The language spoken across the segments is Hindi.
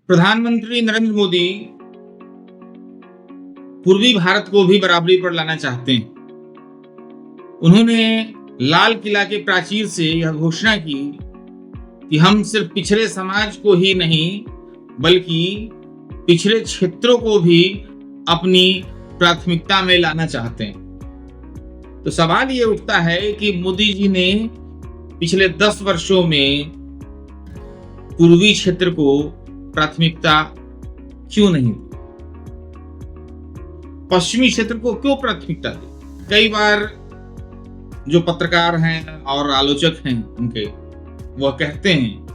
प्रधानमंत्री नरेंद्र मोदी पूर्वी भारत को भी बराबरी पर लाना चाहते हैं। उन्होंने लाल किला के प्राचीर से यह घोषणा की कि हम सिर्फ पिछड़े समाज को ही नहीं बल्कि पिछड़े क्षेत्रों को भी अपनी प्राथमिकता में लाना चाहते हैं। तो सवाल ये उठता है कि मोदी जी ने पिछले 10 वर्षों में पूर्वी क्षेत्र को प्राथमिकता क्यों नहीं दी, पश्चिमी क्षेत्र को क्यों प्राथमिकता दी। कई बार जो पत्रकार हैं और आलोचक हैं उनके वह कहते हैं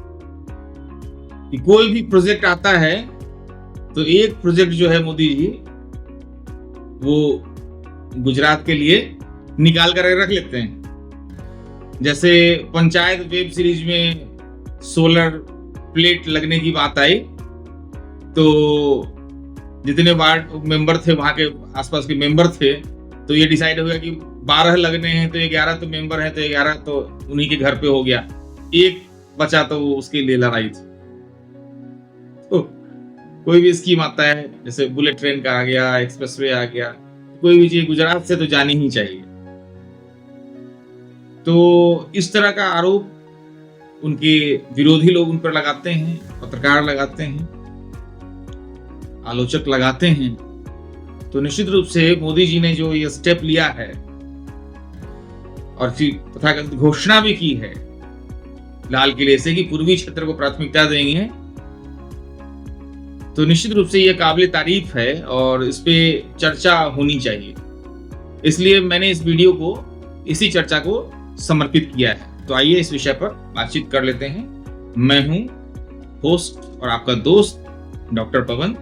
कि कोई भी प्रोजेक्ट आता है तो एक प्रोजेक्ट जो है मोदी जी वो गुजरात के लिए निकाल कर रख लेते हैं। जैसे पंचायत वेब सीरीज में सोलर प्लेट लगने की बात आई तो जितने वार्ड मेंबर थे वहां के आसपास के मेंबर थे तो ये डिसाइड हो गया कि 12 लगने हैं तो 11 तो मेंबर हैं तो 11 तो उन्हीं के घर पे हो गया, एक बचा तो वो उसके लिए लड़ाई थी। तो कोई भी स्कीम आता है जैसे बुलेट ट्रेन का आ गया, एक्सप्रेसवे आ गया, कोई भी चीज गुजरात से तो जानी ही चाहिए। तो इस तरह का आरोप उनके विरोधी लोग उन पर लगाते हैं, पत्रकार लगाते हैं, आलोचक लगाते हैं। तो निश्चित रूप से मोदी जी ने जो ये स्टेप लिया है और तथाकथित घोषणा भी की है लाल किले से कि पूर्वी क्षेत्र को प्राथमिकता देंगे, तो निश्चित रूप से ये काबिल तारीफ है और इस पे चर्चा होनी चाहिए। इसलिए मैंने इस वीडियो को इसी चर्चा को समर्पित किया है। तो आइए इस विषय पर बातचीत कर लेते हैं। मैं हूं होस्ट और आपका दोस्त डॉक्टर पवन।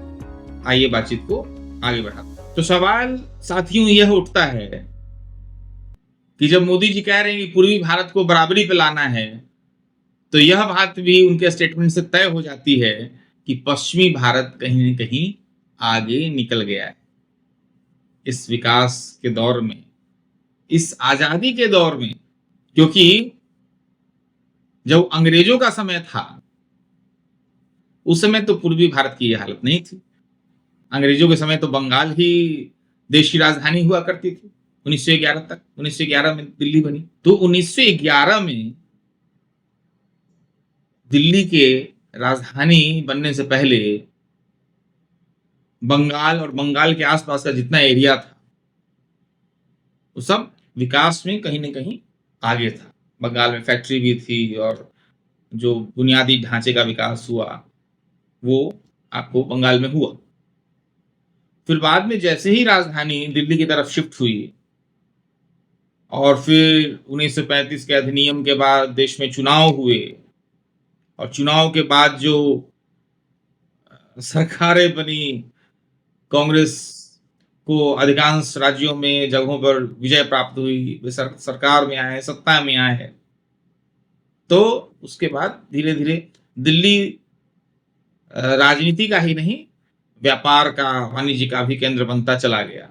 आइए बातचीत को आगे बढ़ाते हैं। तो सवाल साथियों यह उठता है कि जब मोदी जी कह रहे हैं कि पूर्वी भारत को बराबरी पे लाना है तो यह बात भी उनके स्टेटमेंट से तय हो जाती है कि पश्चिमी भारत कहीं न कहीं आगे निकल गया है इस विकास के दौर में, इस आजादी के दौर में। क्योंकि जब अंग्रेजों का समय था उस समय तो पूर्वी भारत की यह हालत नहीं थी। अंग्रेजों के समय तो बंगाल ही देश की राजधानी हुआ करती थी 1911 तक। 1911 में दिल्ली बनी। तो 1911 में दिल्ली के राजधानी बनने से पहले बंगाल और बंगाल के आसपास का जितना एरिया था वो सब विकास में कहीं न कहीं आगे था। बंगाल में फैक्ट्री भी थी और जो बुनियादी ढांचे का विकास हुआ वो आपको बंगाल में हुआ। फिर बाद में जैसे ही राजधानी दिल्ली की तरफ शिफ्ट हुई और फिर 1935 के अधिनियम के बाद देश में चुनाव हुए और चुनाव के बाद जो सरकारें बनी, कांग्रेस को अधिकांश राज्यों में जगहों पर विजय प्राप्त हुई, वे सरकार में आए, सत्ता में आए, तो उसके बाद धीरे धीरे दिल्ली राजनीति का ही नहीं व्यापार का, वाणिज्य का भी केंद्र बनता चला गया।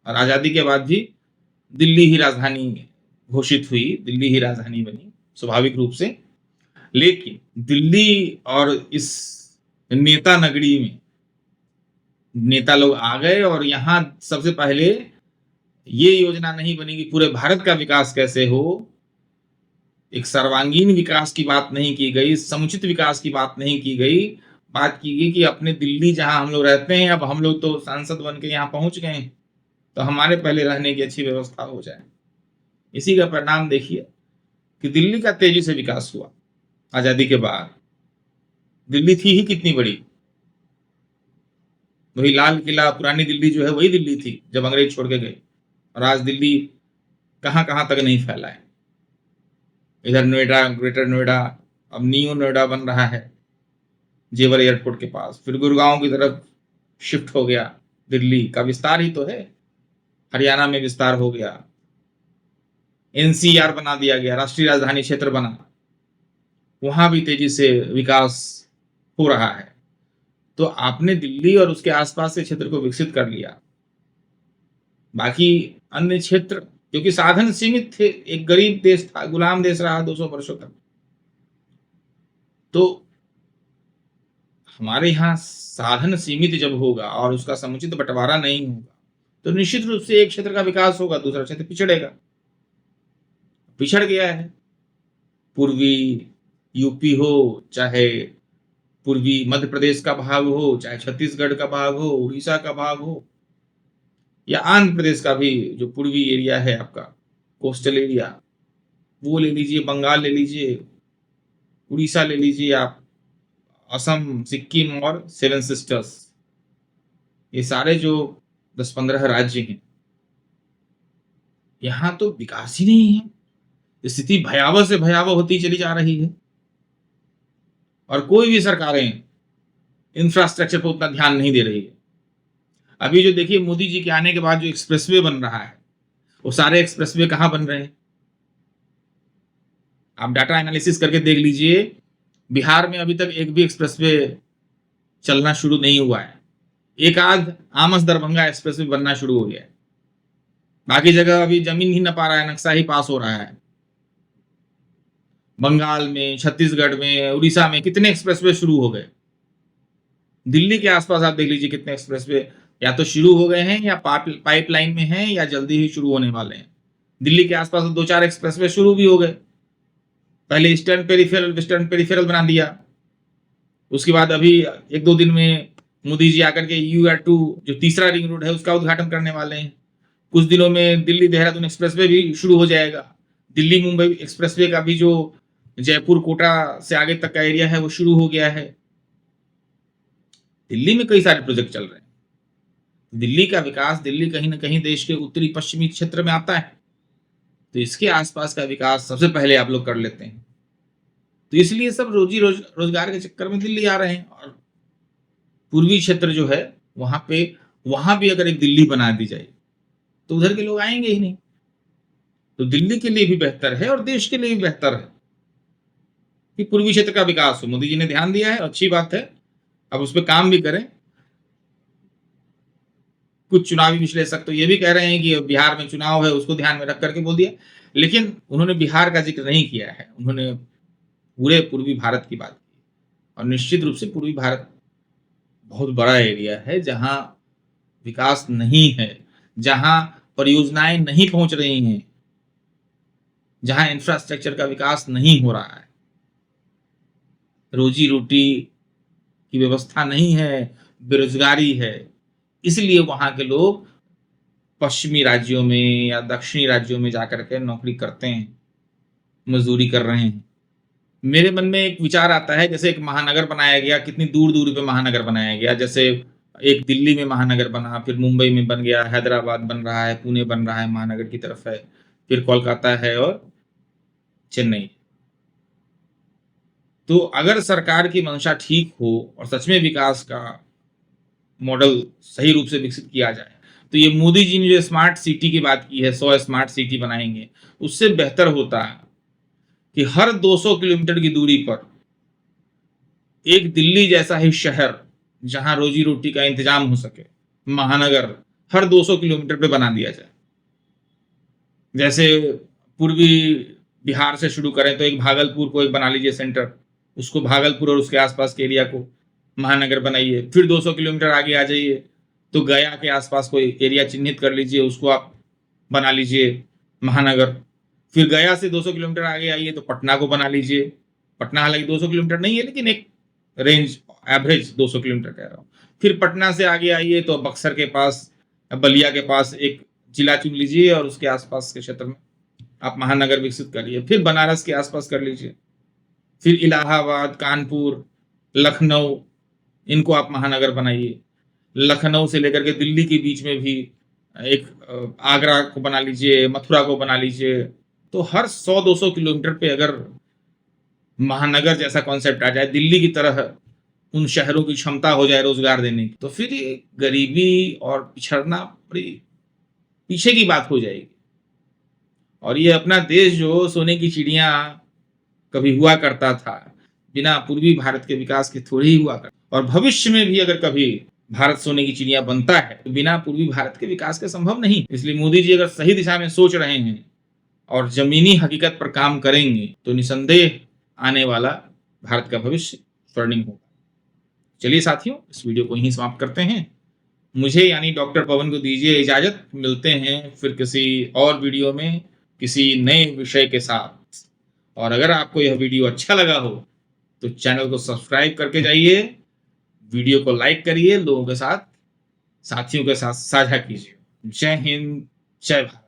और आजादी के बाद भी दिल्ली ही राजधानी घोषित हुई, दिल्ली ही राजधानी बनी स्वाभाविक रूप से। लेकिन दिल्ली और इस नेता नगरी में नेता लोग आ गए और यहाँ सबसे पहले ये योजना नहीं बनी कि पूरे भारत का विकास कैसे हो, एक सर्वांगीण विकास की बात नहीं की गई, समुचित विकास की बात नहीं की गई। बात की गई कि अपने दिल्ली जहां हम लोग रहते हैं, अब हम लोग तो सांसद बन के यहाँ पहुंच गए हैं तो हमारे पहले रहने की अच्छी व्यवस्था हो जाए। इसी का परिणाम देखिए कि दिल्ली का तेजी से विकास हुआ आजादी के बाद। दिल्ली थी ही कितनी बड़ी, वही लाल किला, पुरानी दिल्ली जो है वही दिल्ली थी जब अंग्रेज छोड़ के गए। और आज दिल्ली कहां कहां तक नहीं फैला है। इधर नोएडा, ग्रेटर नोएडा, अब न्यू नोएडा बन रहा है जेवर एयरपोर्ट के पास। फिर गुड़गांव की तरफ शिफ्ट हो गया, दिल्ली का विस्तार ही तो है। हरियाणा में विस्तार हो गया, एनसीआर बना दिया गया, राष्ट्रीय राजधानी क्षेत्र बना, वहां भी तेजी से विकास हो रहा है। तो आपने दिल्ली और उसके आसपास के क्षेत्र को विकसित कर लिया, बाकी अन्य क्षेत्र क्योंकि साधन सीमित थे, एक गरीब देश था, गुलाम देश रहा 200 वर्षों तक, तो हमारे यहाँ साधन सीमित जब होगा और उसका समुचित बंटवारा नहीं होगा, तो निश्चित रूप से एक क्षेत्र का विकास होगा, दूसरा क्षेत्र पिछड़ेगा। पिछड़ गया है। पूर्वी यूपी हो, चाहे पूर्वी मध्य प्रदेश का भाग हो, चाहे छत्तीसगढ़ का भाग हो, उड़ीसा का भाग हो, या आंध्र प्रदेश का भी जो पूर्वी एरिया है आपका, कोस्टल एरिया, वो ले लीजिए, बंगाल ले लीजिए, उड़ीसा ले लीजिए आप, असम, सिक्किम और सेवन सिस्टर्स, ये सारे जो 10-15 राज्य हैं, यहाँ तो विकास ही नहीं है। स्थिति भयावह से भयावह होती चली जा रही है और कोई भी सरकारें इंफ्रास्ट्रक्चर पर उतना ध्यान नहीं दे रही है। अभी जो देखिए मोदी जी के आने के बाद जो एक्सप्रेसवे बन रहा है, वो सारे एक्सप्रेसवे कहाँ बन रहे हैं? आप डाटा एनालिसिस करके देख लीजिए, बिहार में अभी तक एक भी एक्सप्रेसवे चलना शुरू नहीं हुआ है। एक आध आमस दरभंगा एक्सप्रेसवे बनना शुरू हो गया है, बाकी जगह अभी जमीन ही न पा रहा है, नक्शा ही पास हो रहा है। बंगाल में, छत्तीसगढ़ में, उड़ीसा में कितने एक्सप्रेसवे शुरू हो गए। दिल्ली के आसपास आप देख लीजिए कितने एक्सप्रेसवे या तो शुरू हो गए हैं, या पाइपलाइन में हैं, या जल्दी ही शुरू होने वाले हैं। दिल्ली के आसपास 2-4 एक्सप्रेसवे शुरू भी हो गए। पहले ईस्टर्न पेरिफेरल, वेस्टर्न पेरिफेरल बना दिया। उसके बाद अभी 1-2 दिन में मोदी जी आकर के UR2 जो तीसरा रिंग रोड है उसका उद्घाटन करने वाले हैं। कुछ दिनों में दिल्ली देहरादून एक्सप्रेसवे भी शुरू हो जाएगा। दिल्ली मुंबई एक्सप्रेसवे का भी जो जयपुर कोटा से आगे तक का एरिया है वो शुरू हो गया है। दिल्ली में कई सारे प्रोजेक्ट चल रहे हैं। दिल्ली का विकास, दिल्ली कहीं ना कहीं देश के उत्तरी पश्चिमी क्षेत्र में आता है, तो इसके आसपास का विकास सबसे पहले आप लोग कर लेते हैं। तो इसलिए सब रोजगार के चक्कर में दिल्ली आ रहे हैं। और पूर्वी क्षेत्र जो है वहां भी अगर एक दिल्ली बना दी जाए तो उधर के लोग आएंगे ही नहीं। तो दिल्ली के लिए भी बेहतर है और देश के लिए भी बेहतर है कि पूर्वी क्षेत्र का विकास हो। मोदी जी ने ध्यान दिया है, अच्छी बात है, अब उस पर काम भी करें। कुछ चुनावी विश्लेषक तो ये भी कह रहे हैं कि बिहार में चुनाव है, उसको ध्यान में रख करके बोल दिया, लेकिन उन्होंने बिहार का जिक्र नहीं किया है। उन्होंने पूरे पूर्वी भारत की बात की। और निश्चित रूप से पूर्वी भारत बहुत बड़ा एरिया है जहां विकास नहीं है, जहां परियोजनाएं नहीं पहुंच रही हैं, जहां इंफ्रास्ट्रक्चर का विकास नहीं हो रहा है, रोजी रोटी की व्यवस्था नहीं है, बेरोजगारी है। इसलिए वहां के लोग पश्चिमी राज्यों में या दक्षिणी राज्यों में जाकर के नौकरी करते हैं, मजदूरी कर रहे हैं। मेरे मन में एक विचार आता है, जैसे एक महानगर बनाया गया, कितनी दूर दूर पे महानगर बनाया गया। जैसे एक दिल्ली में महानगर बना, फिर मुंबई में बन गया, हैदराबाद बन रहा है, पुणे बन रहा है, महानगर की तरफ है, फिर कोलकाता है और चेन्नई। तो अगर सरकार की मंशा ठीक हो और सच में विकास का मॉडल सही रूप से विकसित किया जाए, तो ये मोदी जी ने जो स्मार्ट सिटी की बात की है, 100 स्मार्ट सिटी बनाएंगे, उससे बेहतर होता है कि हर 200 किलोमीटर की दूरी पर एक दिल्ली जैसा ही शहर जहां रोजी रोटी का इंतजाम हो सके, महानगर हर 200 किलोमीटर पे बना दिया जाए। जैसे पूर्वी बिहार से शुरू करें तो एक भागलपुर को एक बना लीजिए सेंटर, उसको भागलपुर और उसके आसपास के एरिया को महानगर बनाइए। फिर 200 किलोमीटर आगे आ जाइए तो गया के आसपास कोई एरिया चिन्हित कर लीजिए, उसको आप बना लीजिए महानगर। फिर गया से 200 किलोमीटर आगे आइए तो पटना को बना लीजिए। पटना हालांकि 200 किलोमीटर नहीं है, लेकिन एक रेंज एवरेज 200 किलोमीटर कह रहा हूँ। फिर पटना से आगे आइए तो बक्सर के पास, बलिया के पास एक जिला चुन लीजिए और उसके आसपास के क्षेत्र में आप महानगर विकसित करिए। फिर बनारस के आसपास कर लीजिए, फिर इलाहाबाद, कानपुर, लखनऊ, इनको आप महानगर बनाइए। लखनऊ से लेकर के दिल्ली के बीच में भी एक आगरा को बना लीजिए, मथुरा को बना लीजिए। तो हर 100-200 किलोमीटर पे अगर महानगर जैसा कॉन्सेप्ट आ जाए, दिल्ली की तरह उन शहरों की क्षमता हो जाए रोजगार देने की, तो फिर ये गरीबी और पिछड़ना बड़ी पीछे की बात हो जाएगी। और ये अपना देश जो सोने की चिड़िया कभी हुआ करता था, बिना पूर्वी भारत के विकास के थोड़ी ही हुआ करता। और भविष्य में भी अगर कभी भारत सोने की चिड़िया बनता है तो बिना पूर्वी भारत के विकास के संभव नहीं। इसलिए मोदी जी अगर सही दिशा में सोच रहे हैं और जमीनी हकीकत पर काम करेंगे तो निसंदेह आने वाला भारत का भविष्य स्वर्णिम होगा। चलिए साथियों, इस वीडियो को यहीं समाप्त करते हैं। मुझे यानी डॉक्टर पवन को दीजिए इजाज़त। मिलते हैं फिर किसी और वीडियो में, किसी नए विषय के साथ। और अगर आपको यह वीडियो अच्छा लगा हो, तो चैनल को सब्सक्राइब करके जाइए, वीडियो को लाइक करिए, लोगों के साथ, साथियों के साथ साझा कीजिए। जय हिंद, जय भारत।